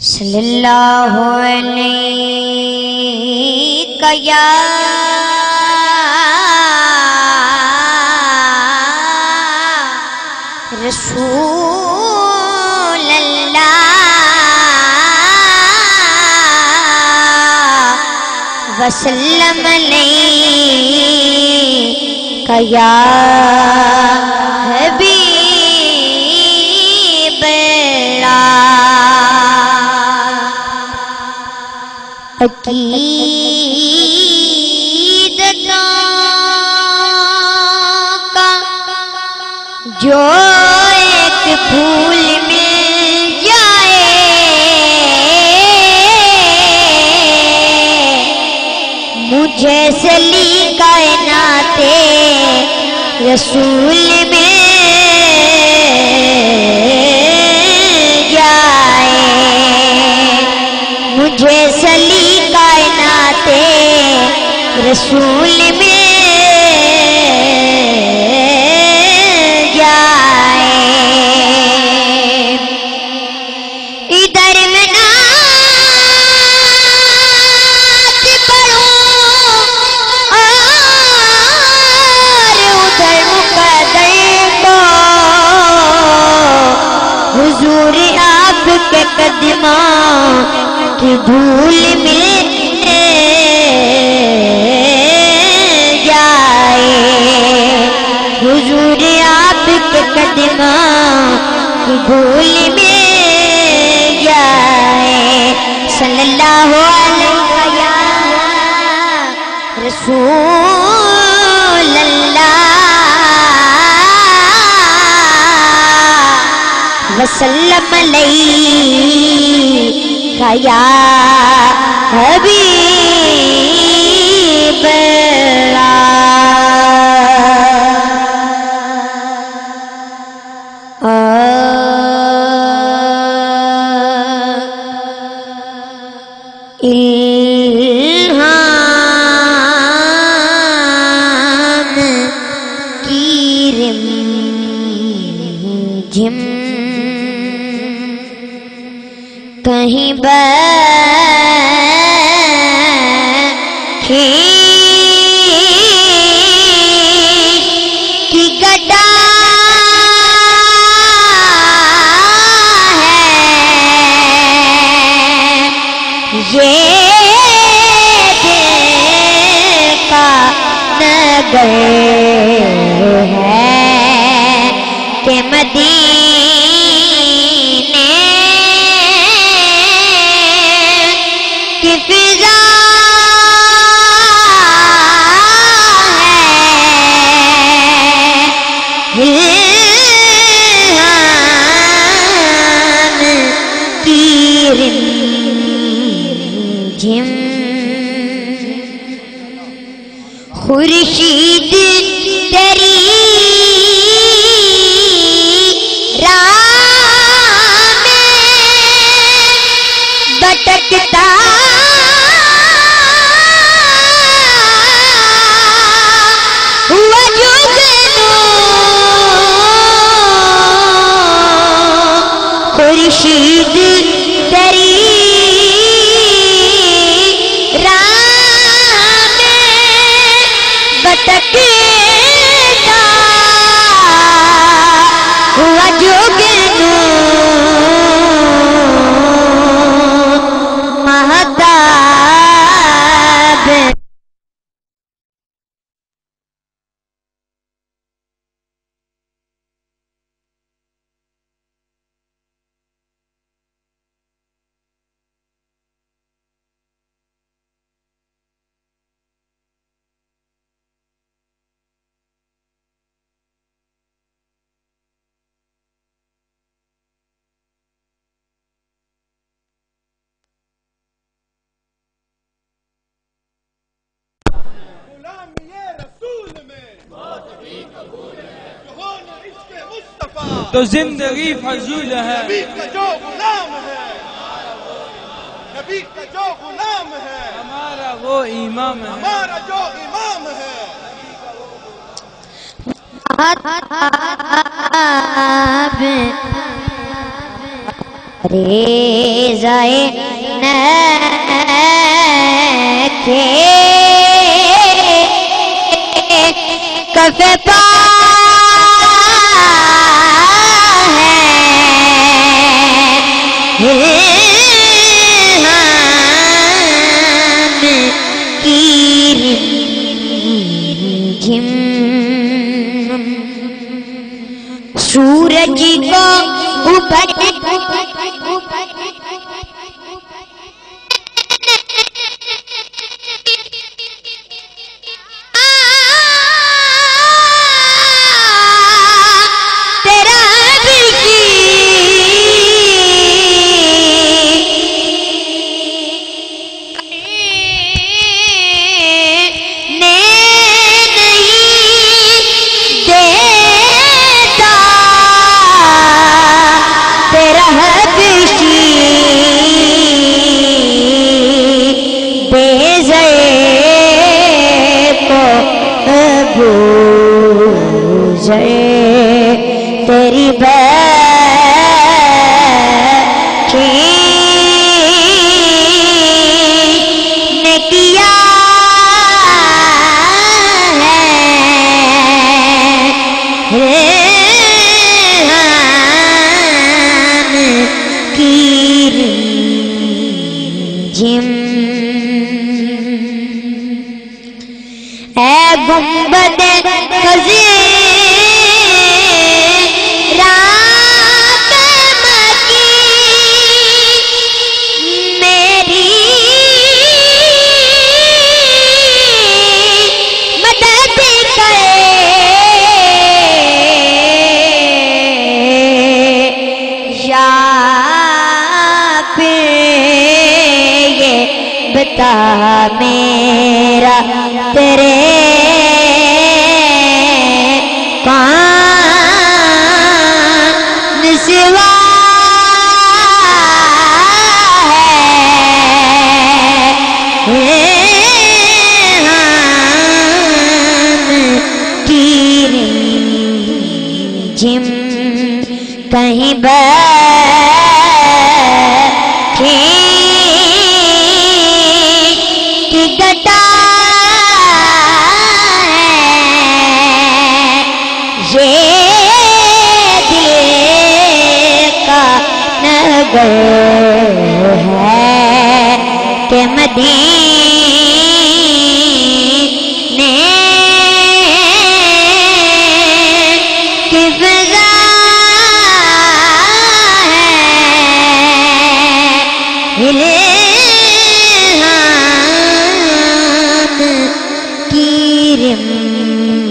صلی اللہ علیہ یا رسول اللہ وسلم علیہ یا حبیب اللہ عقیدتوں کا جو ایک پھول مل جائے مجھے سلی کائنات رسول مل جائے مجھے سلی کائنات رسول مل جائے ادھر میں نعت پڑھوں اور ادھر مقدر کو حضور آپ کے قدموں کی دھول مل جائے حضور آپ کے قدموں کی دھول مل جائے صلی اللہ علیہ یا رسول اللہ وسلم علیہ یا حبیب الہام کی رمجھم کہیں بیٹھی کی گدا ہے یہ دل کا نگر ہے کہ مدینے کی فضا ہے الہام کی رمجھم خورشید تیری راہ میں بٹکتا ہوا جگنو خورشید تیری راہ میں بٹکتا ہوا جگنو مہتاب تو زندگی فضول ہے نبی کا جو غلام ہے نبی کا جو غلام ہے ہمارا وہ امام ہے ہمارا جو امام ہے ریزائے کے کفے پا ہے سورج کو اوپر تیری بچی نے کیا ہے کی جم اے گنبد خزی بتا میرا تیرے کون سوا ہے تیر جم کہیں بیٹھے ہے کہ مدینے کی فضا ہے الہام کی رم